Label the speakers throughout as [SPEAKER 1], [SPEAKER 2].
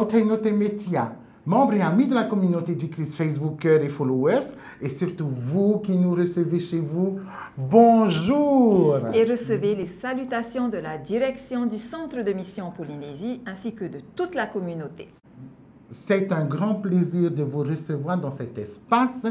[SPEAKER 1] Othainote Metia, membres et amis de la communauté du Christ, Facebookers et followers, et surtout vous qui nous recevez chez vous, bonjour!
[SPEAKER 2] Et recevez les salutations de la direction du Centre de mission en Polynésie ainsi que de toute la communauté.
[SPEAKER 1] C'est un grand plaisir de vous recevoir dans cet espace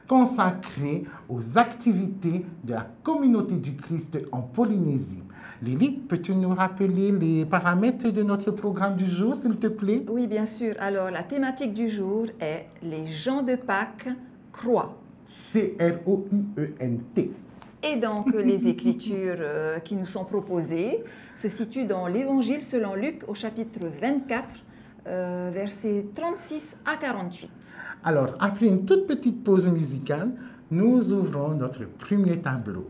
[SPEAKER 1] consacré aux activités de la communauté du Christ en Polynésie. Lily, peux-tu nous rappeler les paramètres de notre programme du jour, s'il te plaît?
[SPEAKER 2] Oui, bien sûr. Alors, la thématique du jour est les gens de Pâques croient.
[SPEAKER 1] C-R-O-I-E-N-T.
[SPEAKER 2] Et donc, les écritures qui nous sont proposées se situent dans l'Évangile selon Luc au chapitre 24, versets 36 à 48.
[SPEAKER 1] Alors, après une toute petite pause musicale, nous ouvrons notre premier tableau.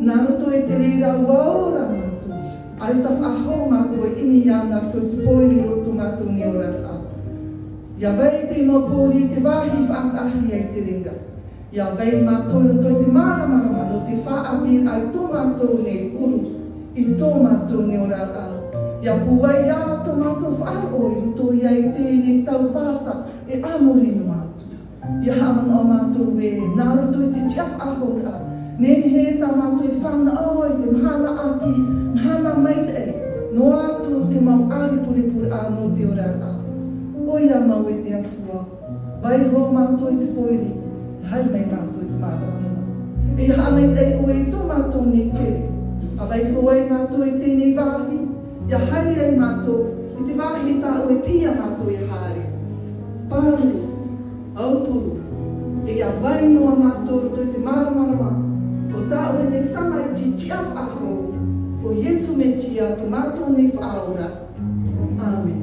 [SPEAKER 3] Naruto e te reira waora matu. Ai taf aho matu e imi ya nafto te poini roto matu ni orata. Ya vai te mo pori te wahi whaakahi ai te ringa. Ya vai matu roto te mara mano te whaapir ai tō matu ne uru. I tō matu ni orata. Ya puai ya tō matu whaaro i roto i ai tēne tau pata e amori no matu. Ya haman o matu e naruto e te tiaf aho ra. Neni he tamatu e whana oi te mhana api, mhana maite e. No atu te mau aripuripur anō te ora a. Oia mau e te atua. Vai ho mātou i te poiri. Hai mai mātou i te mātou. E hame te ue i tō mātou nei tere. A vai hoa i mātou i tēnei wāhi. Ia haere ai mātou i te wāhi tā ue pia mātou i haere. Pāru, aupuru, e ia vai noa mātou i te maramarama. O tā ue te tama i ti tiaf aho. O ietu me tia tu mātou nei whaora. Amen.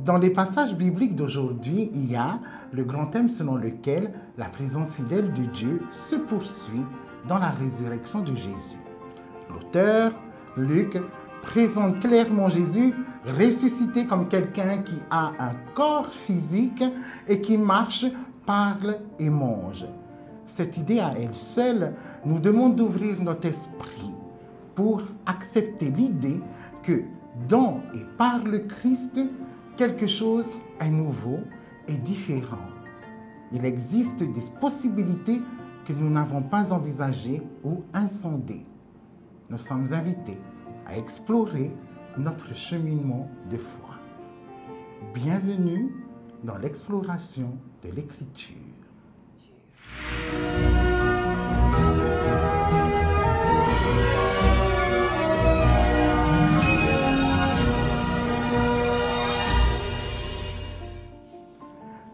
[SPEAKER 1] Dans les passages bibliques d'aujourd'hui, il y a le grand thème selon lequel la présence fidèle de Dieu se poursuit dans la résurrection de Jésus. L'auteur, Luc, présente clairement Jésus ressuscité comme quelqu'un qui a un corps physique et qui marche, parle et mange. Cette idée à elle seule nous demande d'ouvrir notre esprit pour accepter l'idée que dans et par le Christ, quelque chose est nouveau et différent. Il existe des possibilités que nous n'avons pas envisagées ou insondées. Nous sommes invités à explorer notre cheminement de foi. Bienvenue dans l'exploration de l'Écriture.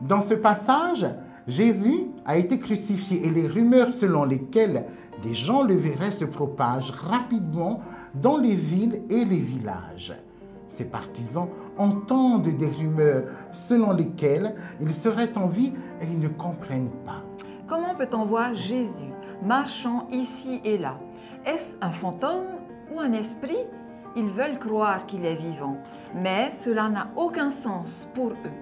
[SPEAKER 1] Dans ce passage, Jésus a été crucifié et les rumeurs selon lesquelles des gens le verraient se propagent rapidement dans les villes et les villages. Ses partisans entendent des rumeurs selon lesquelles il serait en vie et ils ne comprennent pas.
[SPEAKER 2] Comment peut-on voir Jésus marchant ici et là? Est-ce un fantôme ou un esprit? Ils veulent croire qu'il est vivant, mais cela n'a aucun sens pour eux.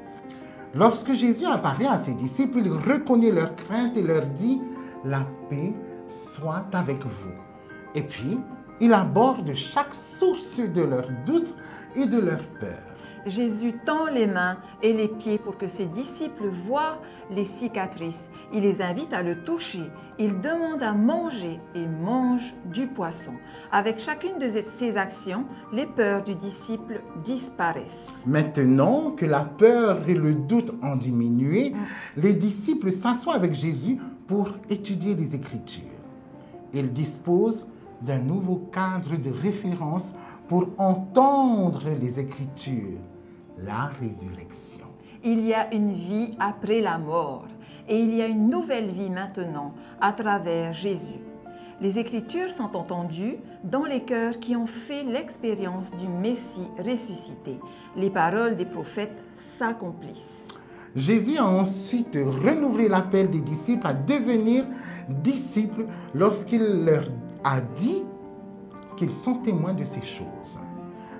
[SPEAKER 1] Lorsque Jésus apparaît à ses disciples, il reconnaît leur crainte et leur dit « La paix soit avec vous ». Et puis, il aborde chaque source de leurs doutes et de leurs peurs.
[SPEAKER 2] Jésus tend les mains et les pieds pour que ses disciples voient les cicatrices. Il les invite à le toucher. Il demande à manger et mange du poisson. Avec chacune de ces actions, les peurs du disciple disparaissent.
[SPEAKER 1] Maintenant que la peur et le doute ont diminué, les disciples s'assoient avec Jésus pour étudier les Écritures. Ils disposent d'un nouveau cadre de référence pour entendre les Écritures, la résurrection.
[SPEAKER 2] Il y a une vie après la mort et il y a une nouvelle vie maintenant à travers Jésus. Les Écritures sont entendues dans les cœurs qui ont fait l'expérience du Messie ressuscité. Les paroles des prophètes s'accomplissent.
[SPEAKER 1] Jésus a ensuite renouvelé l'appel des disciples à devenir disciples lorsqu'il leur a dit qu'ils sont témoins de ces choses.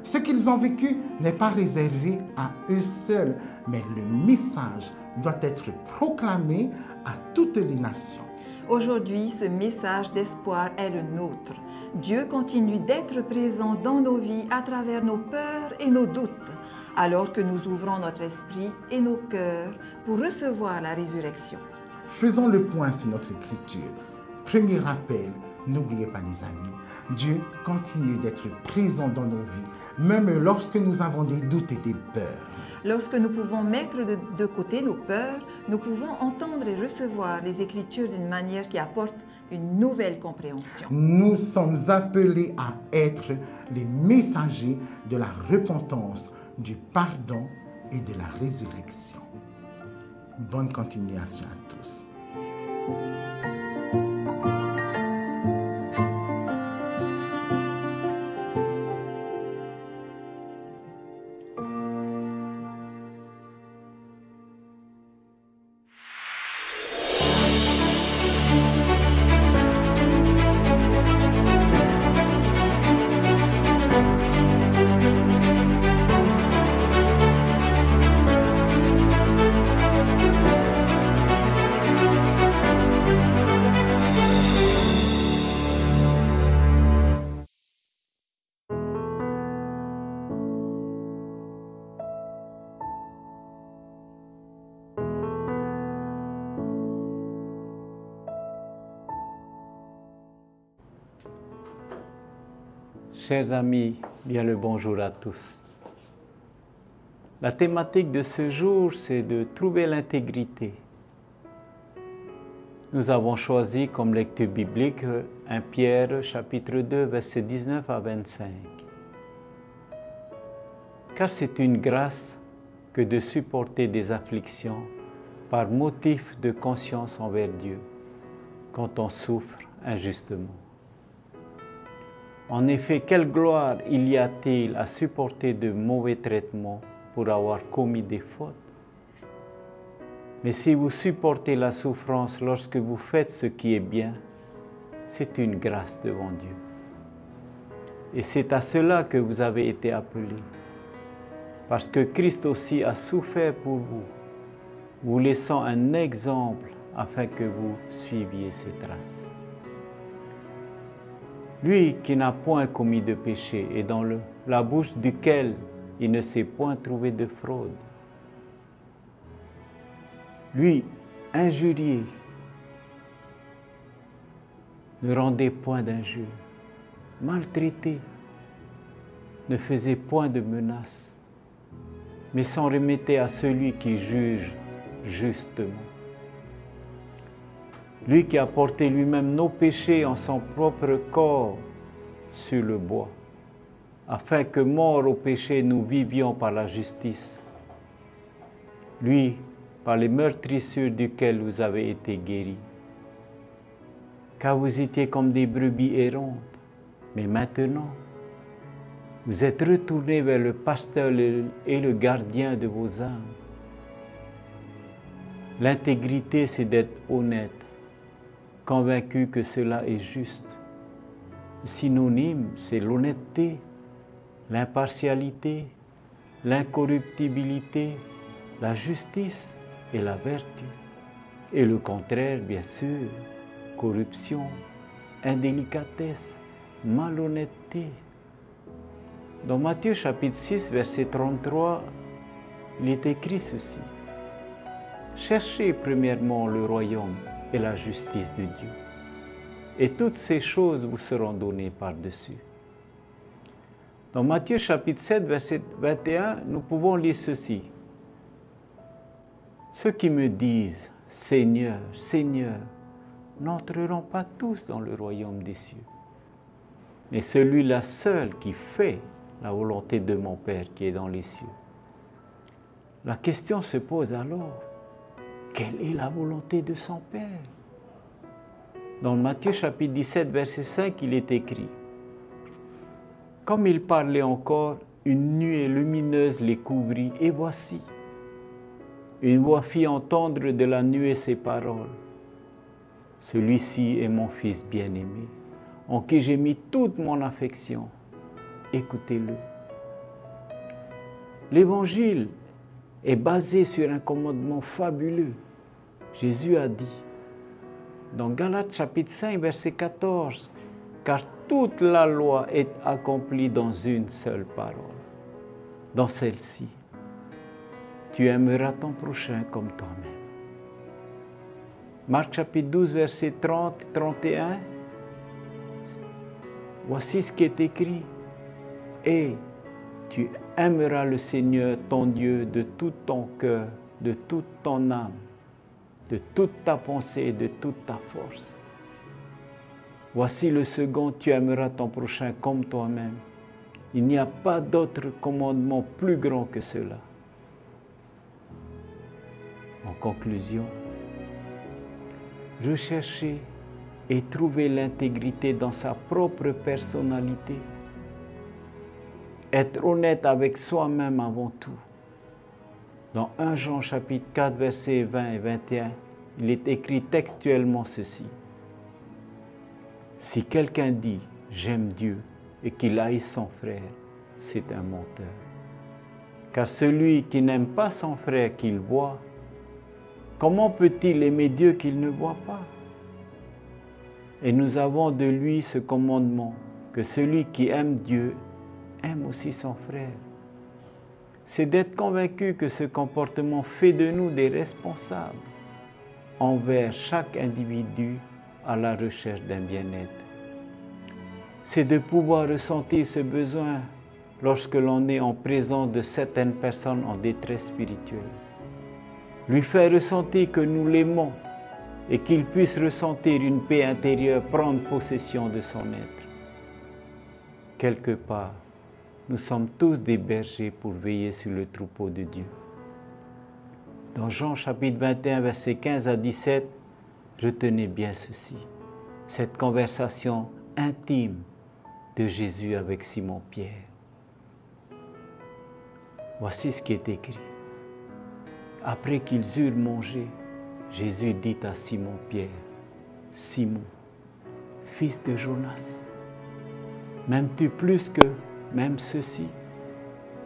[SPEAKER 1] Ce qu'ils ont vécu n'est pas réservé à eux seuls, mais le message doit être proclamé à toutes les nations.
[SPEAKER 2] Aujourd'hui, ce message d'espoir est le nôtre. Dieu continue d'être présent dans nos vies à travers nos peurs et nos doutes, alors que nous ouvrons notre esprit et nos cœurs pour recevoir la résurrection.
[SPEAKER 1] Faisons le point sur notre écriture. Premier rappel, n'oubliez pas les amis, Dieu continue d'être présent dans nos vies, même lorsque nous avons des doutes et des peurs.
[SPEAKER 2] Lorsque nous pouvons mettre de côté nos peurs, nous pouvons entendre et recevoir les Écritures d'une manière qui apporte une nouvelle compréhension.
[SPEAKER 1] Nous sommes appelés à être les messagers de la repentance, du pardon et de la résurrection. Bonne continuation à tous.
[SPEAKER 4] Chers amis, bien le bonjour à tous. La thématique de ce jour, c'est de trouver l'intégrité. Nous avons choisi comme lecture biblique 1 Pierre chapitre 2, versets 19 à 25. Car c'est une grâce que de supporter des afflictions par motif de conscience envers Dieu, quand on souffre injustement. En effet, quelle gloire il y a-t-il à supporter de mauvais traitements pour avoir commis des fautes? Mais si vous supportez la souffrance lorsque vous faites ce qui est bien, c'est une grâce devant Dieu. Et c'est à cela que vous avez été appelés, parce que Christ aussi a souffert pour vous, vous laissant un exemple afin que vous suiviez ses traces. Lui qui n'a point commis de péché et dans la bouche duquel il ne s'est point trouvé de fraude. Lui, injurié, ne rendait point d'injure, maltraité, ne faisait point de menaces, mais s'en remettait à celui qui juge justement. Lui qui a porté lui-même nos péchés en son propre corps sur le bois, afin que, morts au péché, nous vivions par la justice. Lui, par les meurtrissures duquel vous avez été guéris. Car vous étiez comme des brebis errantes, mais maintenant, vous êtes retournés vers le pasteur et le gardien de vos âmes. L'intégrité, c'est d'être honnête, convaincu que cela est juste. Le synonyme, c'est l'honnêteté, l'impartialité, l'incorruptibilité, la justice et la vertu. Et le contraire, bien sûr, corruption, indélicatesse, malhonnêteté. Dans Matthieu chapitre 6, verset 33, il est écrit ceci. Cherchez premièrement le royaume et la justice de Dieu, et toutes ces choses vous seront données par-dessus. Dans Matthieu chapitre 7, verset 21, nous pouvons lire ceci. Ceux qui me disent « Seigneur, Seigneur » n'entreront pas tous dans le royaume des cieux, mais celui-là seul qui fait la volonté de mon Père qui est dans les cieux. La question se pose alors, quelle est la volonté de son Père? Dans Matthieu chapitre 17, verset 5, il est écrit « Comme il parlait encore, une nuée lumineuse les couvrit, et voici, une voix fit entendre de la nuée ces paroles. Celui-ci est mon Fils bien-aimé, en qui j'ai mis toute mon affection. Écoutez-le. » L'Évangile est basé sur un commandement fabuleux. Jésus a dit, dans Galates chapitre 5, verset 14, « Car toute la loi est accomplie dans une seule parole, dans celle-ci. Tu aimeras ton prochain comme toi-même. » Marc chapitre 12, verset 30, 31, voici ce qui est écrit. « Et tu aimeras le Seigneur ton Dieu de tout ton cœur, de toute ton âme, de toute ta pensée et de toute ta force. Voici le second, tu aimeras ton prochain comme toi-même. Il n'y a pas d'autre commandement plus grand que cela. » En conclusion, rechercher et trouver l'intégrité dans sa propre personnalité. Être honnête avec soi-même avant tout. Dans 1 Jean chapitre 4, versets 20 et 21, il est écrit textuellement ceci. Si quelqu'un dit « j'aime Dieu » et qu'il haït son frère, c'est un menteur. Car celui qui n'aime pas son frère qu'il voit, comment peut-il aimer Dieu qu'il ne voit pas? Et nous avons de lui ce commandement, que celui qui aime Dieu aime aussi son frère. C'est d'être convaincu que ce comportement fait de nous des responsables envers chaque individu à la recherche d'un bien-être. c'est de pouvoir ressentir ce besoin lorsque l'on est en présence de certaines personnes en détresse spirituelle. Lui faire ressentir que nous l'aimons et qu'il puisse ressentir une paix intérieure prendre possession de son être. Quelque part, nous sommes tous des bergers pour veiller sur le troupeau de Dieu. Dans Jean chapitre 21, versets 15 à 17, retenez bien ceci, cette conversation intime de Jésus avec Simon-Pierre. Voici ce qui est écrit. Après qu'ils eurent mangé, Jésus dit à Simon-Pierre, « Simon, fils de Jonas, m'aimes-tu plus que même ceci ?»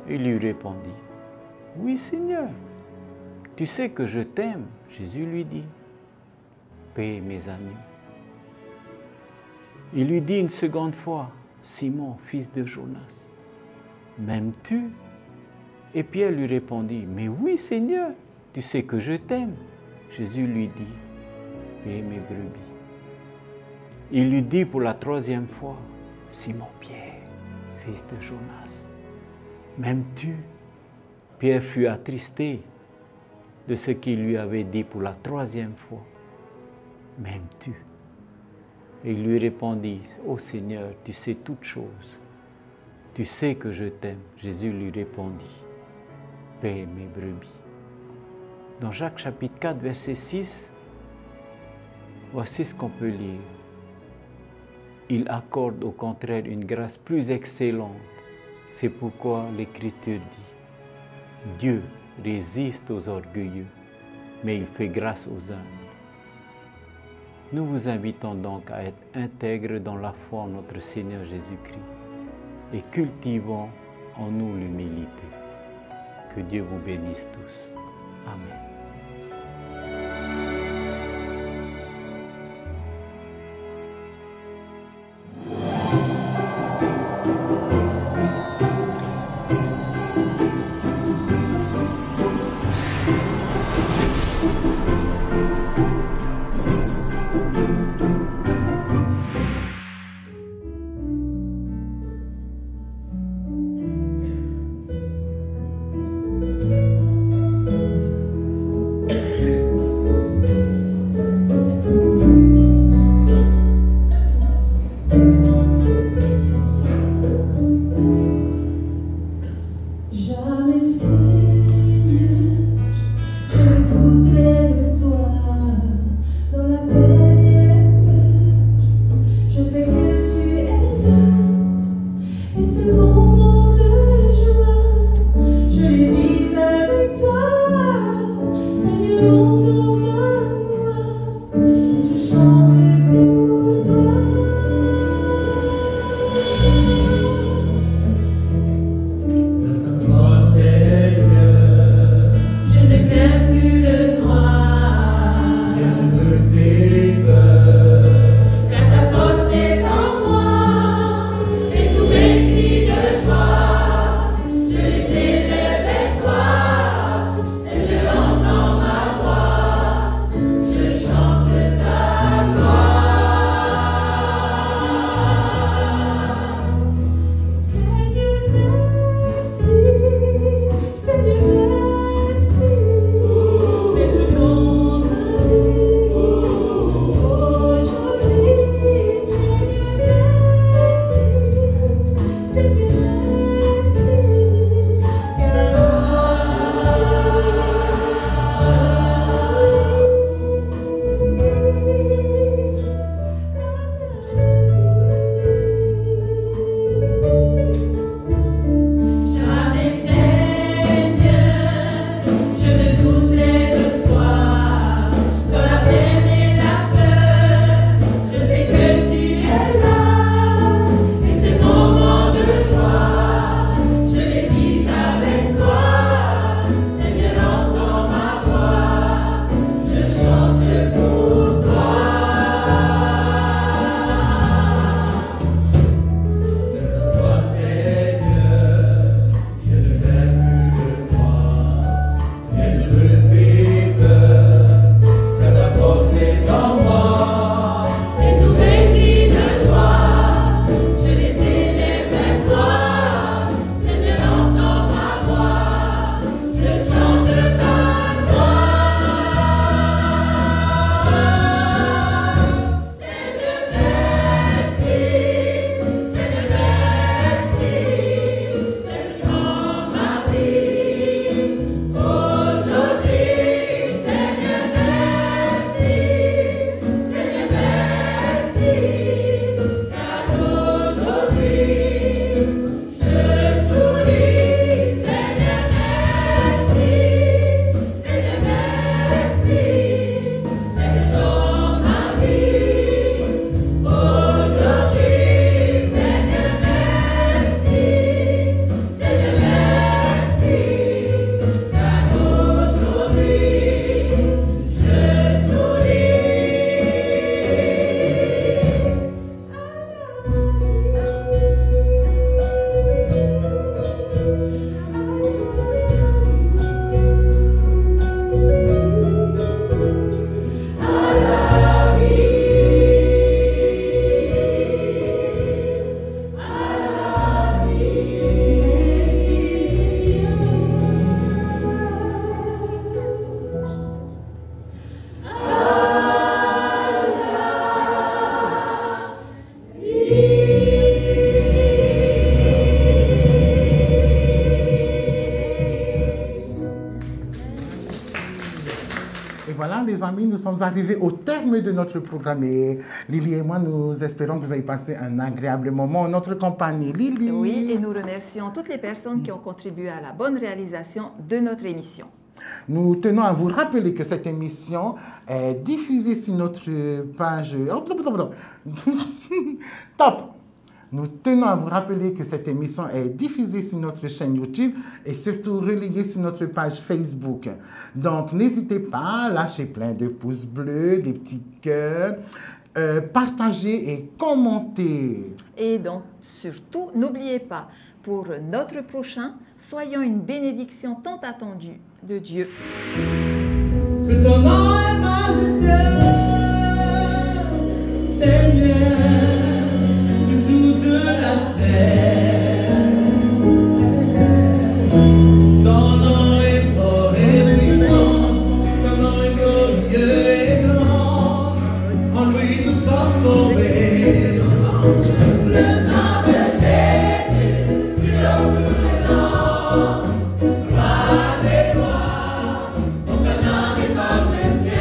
[SPEAKER 4] Il lui répondit, « Oui, Seigneur, tu sais que je t'aime. » Jésus lui dit, « Paie mes agneaux. » Il lui dit une seconde fois, « Simon, fils de Jonas, m'aimes-tu » Et Pierre lui répondit, « Mais oui, Seigneur, tu sais que je t'aime. » Jésus lui dit, « Paie mes brebis. » Il lui dit pour la troisième fois, « Simon-Pierre, fils de Jonas, m'aimes-tu » Pierre fut attristé de ce qu'il lui avait dit pour la troisième fois, « M'aimes-tu » Et il lui répondit, « Ô Seigneur, tu sais toutes choses. Tu sais que je t'aime. » Jésus lui répondit, « Paie mes brebis. » Dans Jacques chapitre 4, verset 6, voici ce qu'on peut lire. Il accorde au contraire une grâce plus excellente. C'est pourquoi l'Écriture dit, Dieu résiste aux orgueilleux, mais il fait grâce aux humbles. Nous vous invitons donc à être intègres dans la foi en notre Seigneur Jésus-Christ et cultivons en nous l'humilité. Que Dieu vous bénisse tous. Amen.
[SPEAKER 1] amis, nous sommes arrivés au terme de notre programme. Et Lily et moi, nous espérons que vous avez passé un agréable moment en notre compagnie. Lily.
[SPEAKER 2] Oui, et nous remercions toutes les personnes qui ont contribué à la bonne réalisation de notre émission.
[SPEAKER 1] Nous tenons à vous rappeler que cette émission est diffusée sur notre page... Top! Nous tenons à vous rappeler que cette émission est diffusée sur notre chaîne YouTube et surtout relayée sur notre page Facebook. Donc, n'hésitez pas à lâcher plein de pouces bleus, des petits cœurs, partager et commenter.
[SPEAKER 2] Et donc, surtout, n'oubliez pas, pour notre prochain, soyons une bénédiction tant attendue de Dieu.
[SPEAKER 3] Que ton nom est majestueux, Seigneur, de toute la terre. Ton nom est fort et puissant, ton nom est glorieux et grand. En lui nous sommes sauvés. Le nom de Jésus, plus haut que les noms. Gloire et gloire, aucun nom n'est comme le ciel.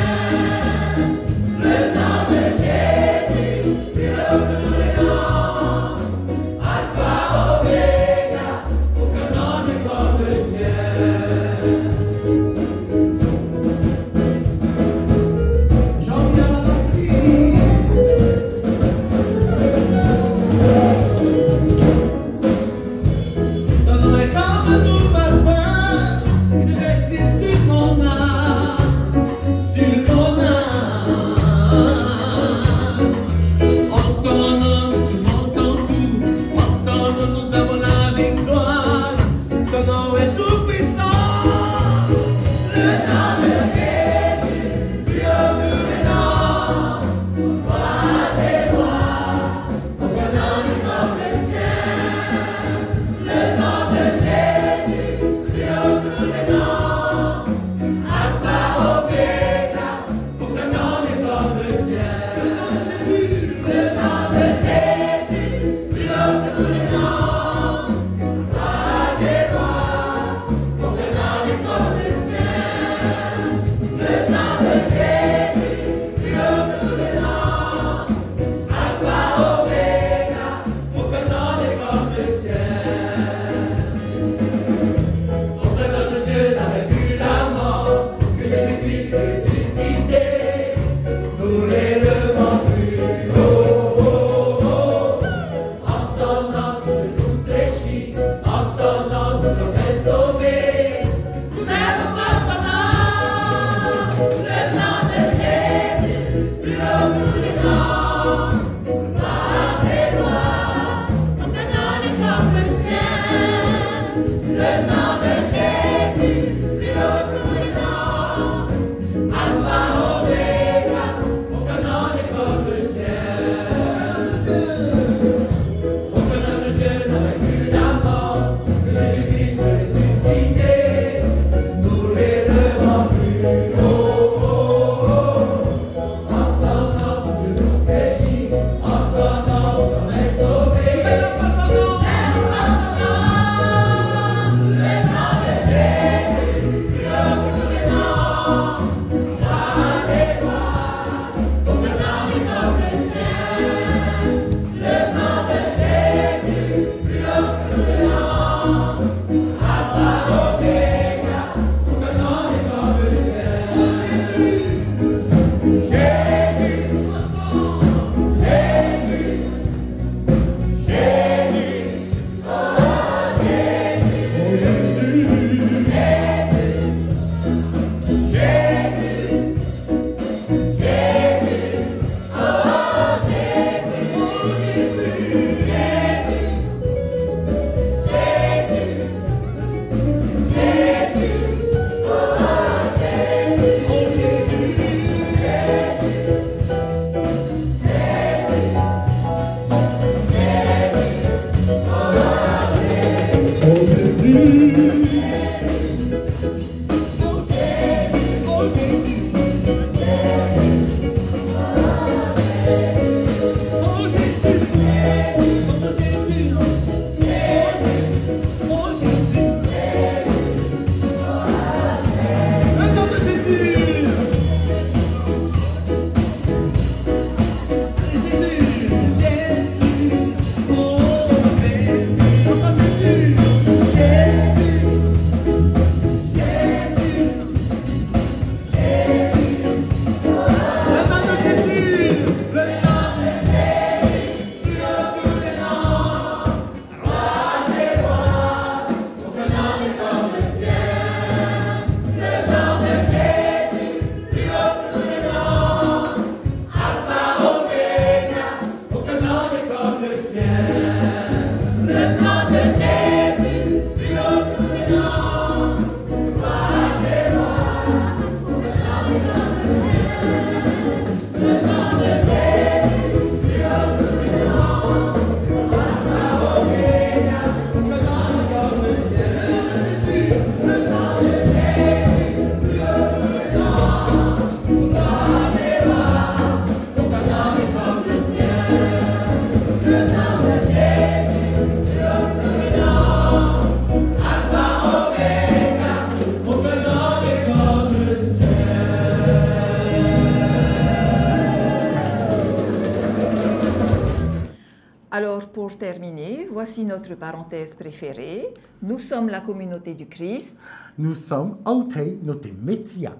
[SPEAKER 2] Alors, pour terminer, voici notre parenthèse préférée. Nous sommes la communauté du Christ.
[SPEAKER 1] Nous sommes Autei Note Metia.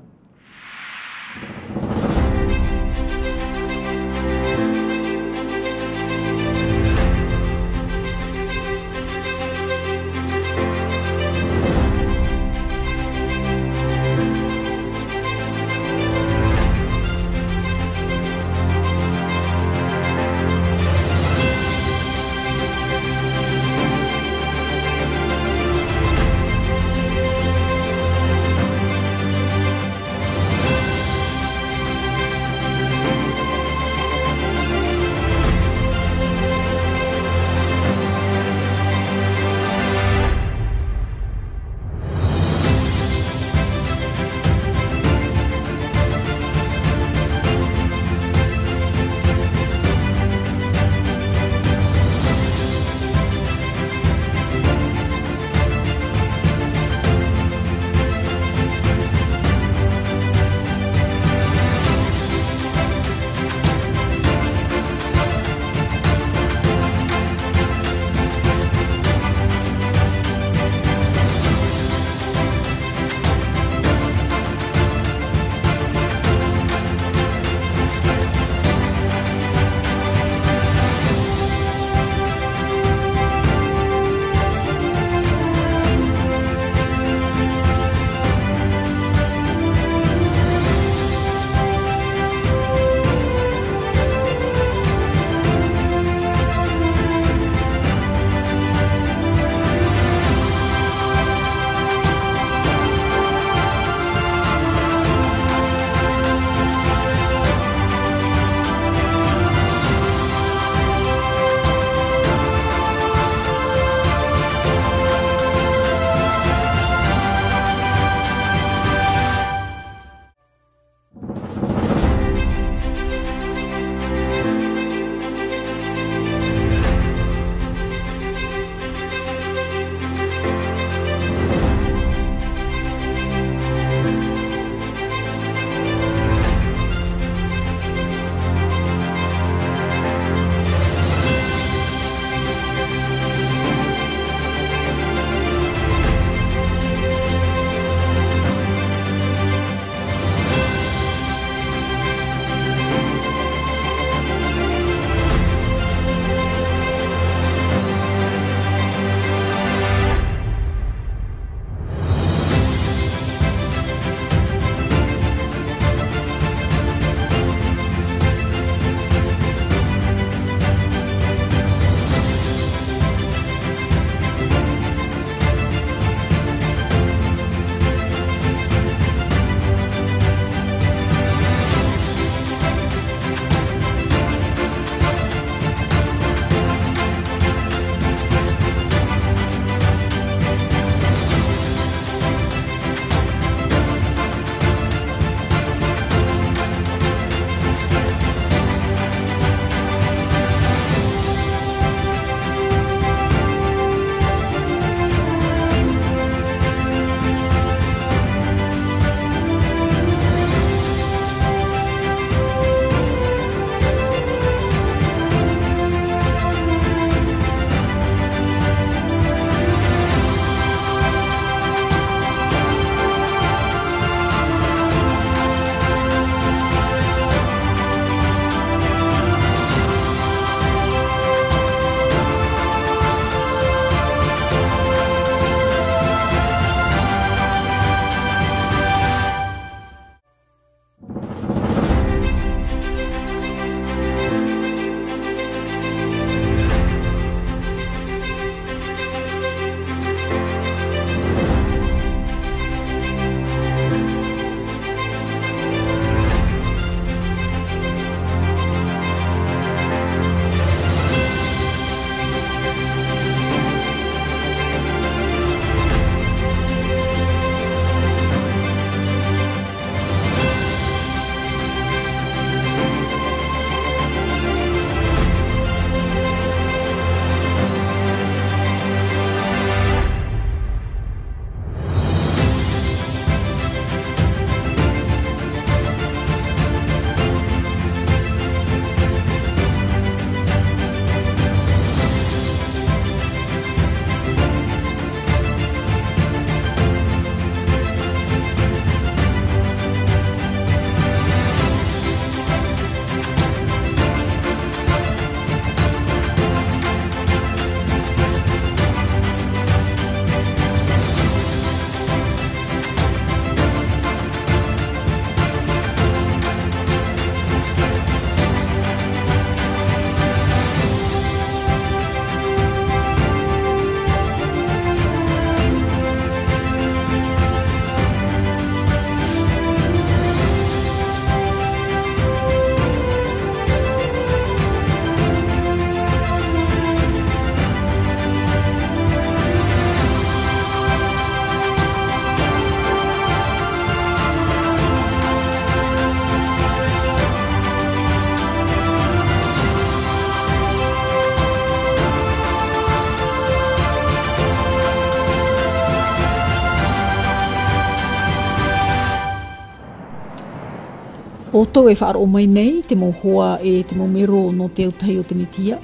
[SPEAKER 5] O tau e whaaro mai nei, te mo hoa e te mo mero no te utahi o te mitia.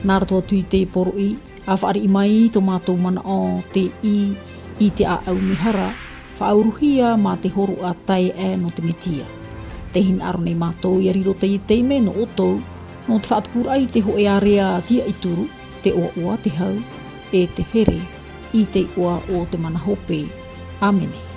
[SPEAKER 5] Nāra toa tui te poro i, a whaari i mai to mātou mana o te i te a au mihara, whaauruhia mā te horu a tai e no te mitia. Te hin aro nei mātou i ariro te i teime no o tau, no te whaatupurai te ho e a rea tia i turu, te oa te hau, e te here, i te oa o te mana hope. Amene.